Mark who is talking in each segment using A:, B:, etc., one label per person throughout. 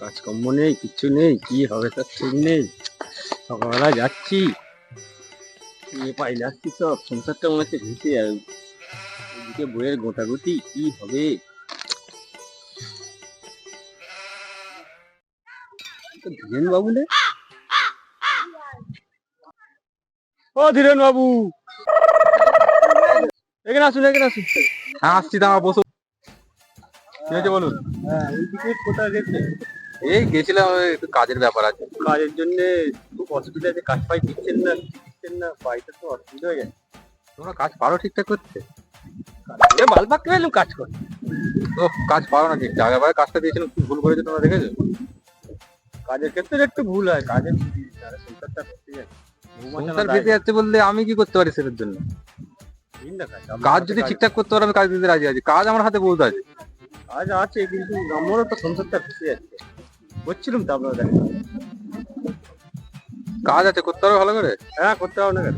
A: কাজকর্ম নেই, কিচ্ছু নেই, কি হবে তার ঠিক নেই। সকালবেলা যাচ্ছি, পাইলে আসছি, সব সংসারটা মনে হচ্ছে ভেসে যাবে। এদিকে বইয়ের গোটাগুটি কি হবে। ধীরেন বাবু রে, ও ধীরেন বাবু, এখানে আসুন, এখানে আসুন।
B: হ্যাঁ আসছি, দাঁড়া বসো। কি হয়েছে বলুন?
A: হ্যাঁ, এইদিকে কোথায় গেছে?
B: এই গেছিলাম, একটু কাজের ব্যাপার আছে।
A: কাজের জন্য খুব অসুবিধা আছে, কাজ পাই দিচ্ছেন না, দিচ্ছেন না, বাড়িতে তো অসুবিধা হয়ে যাচ্ছে।
B: তোমরা কাজ পারো ঠিকঠাক করতে?
A: বাল পাকতে এলাম কাজ কর।
B: তো কাজ পারো না ঠিকঠাক, আগেরবার কাজটা দিয়েছিলাম কি ভুল করেছো তোমরা দেখেছো?
A: কাজের ক্ষেত্রে একটু ভুল হয়, কাজের সংসারটা করতে যাচ্ছে।
B: সংসার বেঁচে যাচ্ছে বললে আমি কি করতে পারি সেটার জন্য? কাজ যদি ঠিকঠাক করতে পারো আমি কাজ দিতে রাজি আছি, কাজ আমার হাতে বহুত আছে।
A: কাজ আছে কিন্তু আমারও তো সংসারটা ভেসে যাচ্ছে, করছিলাম তো আপনারা দেখেন।
B: কাজ আছে, করতে পারো ভালো করে।
A: হ্যাঁ, করতে হবে না কেন?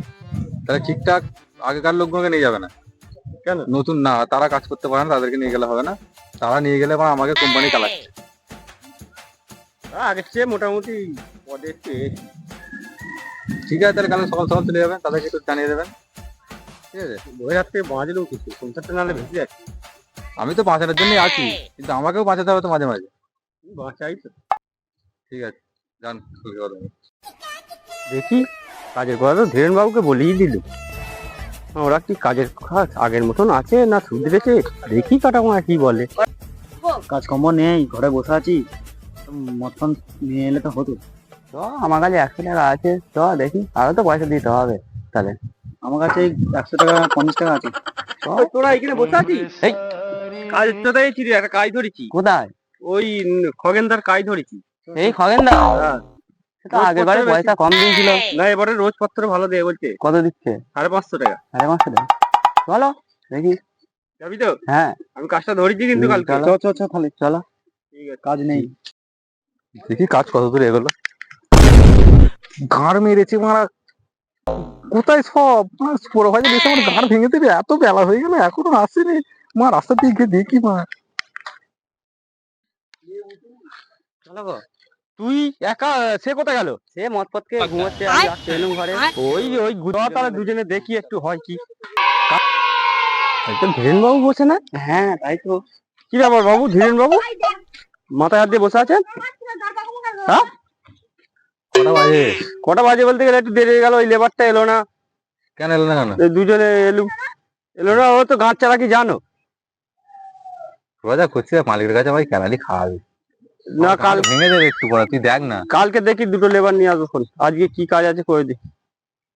B: তাহলে ঠিকঠাক আগেকার লোকগুলোকে নিয়ে যাবে না,
A: কেন?
B: নতুন না, তারা কাজ করতে পারে না, তাদেরকে নিয়ে গেলে হবে না। তারা নিয়ে গেলে আবার আমাকে কোম্পানি চালাচ্ছে।
A: আগের চেয়ে মোটামুটি পদে একটু এসেছি।
B: ঠিক আছে, তাহলে কাল সকাল সকাল চলে যাবেন, তাদেরকে একটু জানিয়ে দেবেন, ঠিক আছে?
A: বইয়ের হাত থেকে বাঁচলেও কিছু, সংসারটা নাহলে ভেসে যাচ্ছে।
B: আমি তো বাঁচানোর জন্যই আছি, কিন্তু আমাকেও বাঁচাতে হবে তো মাঝে মাঝে।
A: বাঁচাই তো।
B: ঠিক আছে, যান।
A: দেখি, কাজের কথা তো ধীরেন বাবুকে বলেই দিল। ওরা কি কাজের কাজ আগের মতন আছে না শুধরেছে, দেখি কাটামা কি বলে। কাজকর্ম নেই, ঘরে বসে আছি, মটন নিয়ে এলে তো হতো।
C: চ, আমার কাছে 100 টাকা আছে, চ দেখি, আরো তো পয়সা দিতে হবে তাহলে।
A: আমার কাছে 100 টাকা 50 টাকা আছে। তোরা এখানে বসে আছিস?
C: এই
A: কাজ কোথায় ছিলি? একটা কাজ ধরেছি।
C: কোথায়?
A: ওই খগেনদার কাজ ধরেছি।
C: এই খগেন দা,
A: হ্যাঁ।
C: সে তো আগের বারে পয়সা কম দিয়েছিল।
A: না, এবারে রোজপত্র ভালো দেয় বলছে।
C: কত দিচ্ছে?
A: 550 টাকা।
C: 550 টাকা? চলো দেখি।
A: যাবি তো?
C: হ্যাঁ,
A: আমি কাজটা ধরেছি কিন্তু কালকে।
C: চলো।
A: তাহলে
C: চলো।
A: ঠিক আছে, কাজ নেই।
B: দেখি কাজ কত দূর এগোলো। গাঁড় মেরেছে মারা, কোথায় সব বড় ভাই এসে আমার গাঁড় ভেঙে দেবে, এত বেলা হয়ে গেল এখনো আসেনি। মা রাস্তা দিয়ে গিয়ে দেখি মা।
A: চলো গো। তুই একা, সে কোথায় গেল?
C: সে মদ পথ খেয়ে ঘুমোচ্ছে, আমি আসতে এলাম ঘরে।
A: ওই তাহলে দুজনে দেখি একটু হয় কি। ধীরেন বাবু বসে না?
C: হ্যাঁ তাই তো।
A: কি ব্যাপার বাবু, ধীরেন বাবু মাথায় হাত দিয়ে বসে আছেন? হ্যাঁ,
B: কটা বাজে?
A: কটা বাজে বলতে গেলে একটু দেরি হয়ে গেল, ওই লেবারটা এলো না।
B: কেন এলো না কেন?
A: এই দুজনে এলো না, ও তো গাঁট চালা কি জানো?
B: রোজা করছি মালিকের কাছে ভাই কেনালি খাওয়াবে
A: না, কাল
B: ভেঙে যাবে একটু পরে, তুই দেখ না।
A: কালকে দেখি দুটো লেবার নিয়ে আসবো, আজকে কি কাজ আছে করে দিই।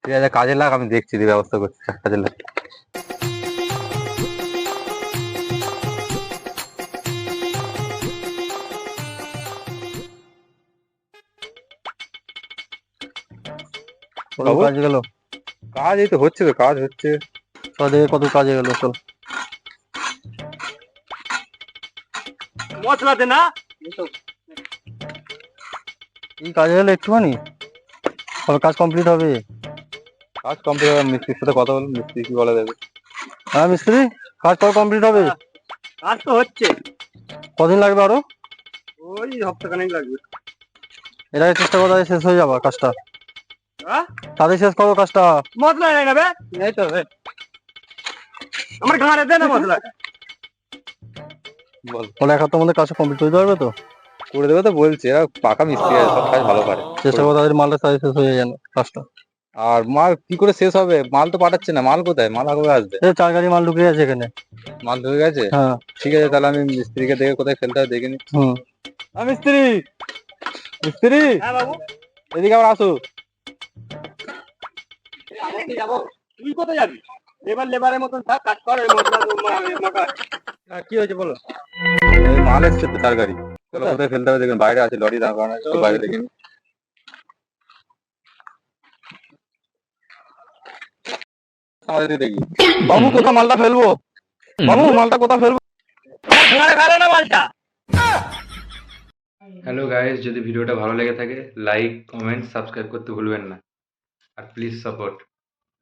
B: ঠিক আছে, কাজে লাগ, আমি দেখছি, ব্যবস্থা করছি, কাজে লাগ।
C: কত কাজ গেল?
B: কাজ এই তো হচ্ছে, তো কাজ হচ্ছে।
C: চল দেখে কত কাজে গেল, চল।
A: মশলা দে না।
C: কি কাজে গেলো একটুখানি? কবে কাজ কমপ্লিট হবে?
B: কাজ কমপ্লিট হবে, মিস্ত্রির সাথে কথা বলুন, মিস্ত্রি কি বলে দেবে।
C: হ্যাঁ মিস্ত্রি, কাজ কবে কমপ্লিট হবে?
A: কাজ তো হচ্ছে,
C: কদিন লাগবে আরো?
A: ওই সপ্তাহখানেক লাগবে।
C: এর আগে চেষ্টা করো শেষ হয়ে যাবে কাজটা।
A: হ্যাঁ,
C: তাদের শেষ করো কাজটা।
A: মশলা নেই না বে? এই তো আমার ঘাড়ে দে না মশলা।
B: বল,
C: বলে 1 সপ্তাহের মধ্যে কাজটা কমপ্লিট হয়ে যাবে তো?
B: করে দেবে তো বলছে, এরা পাকা মিস্ত্রি আছে, সব কাজ ভালো পারে।
C: চেষ্টা করো তাদের মালটা তাদের শেষ হয়ে যাবে কাজটা।
B: আর মাল কি করে শেষ হবে? মাল তো পাঠাচ্ছে না, মাল কোথায়? মাল কবে আসবে?
C: এই 4 গাড়ি মাল ঢুকে আছে এখানে।
B: মাল ঢুকে গেছে?
C: হ্যাঁ।
B: ঠিক আছে, তাহলে আমি মিস্ত্রিকে দেখে কোথায় ফেলতে হবে দেখে নি।
C: মিস্ত্রি, মিস্ত্রি
A: হ্যাঁ বাবু,
C: এদিকে আবার আসো।
A: যাবো। তুই কোথায় যাবি? লেবারের মতন থাক, কাজ কর। ওই মশলা মাখা। কি হয়েছে বলো?
B: এই মাল এসছে তো 4 গাড়ি, চলো কোথায় ফেলতে হবে দেখুন, বাইরে আছে লরি দাঁড় করানো আছে, তো বাইরে দেখে নি। আমাদের দেখি
C: বাবু কোথায় মালটা ফেলবো? বাবু মালটা কোথায় ফেলবো?
D: হ্যালো গাইস, যদি ভিডিওটা ভালো লেগে থাকে লাইক কমেন্ট সাবস্ক্রাইব করতে ভুলবেন না, আর প্লিজ সাপোর্ট।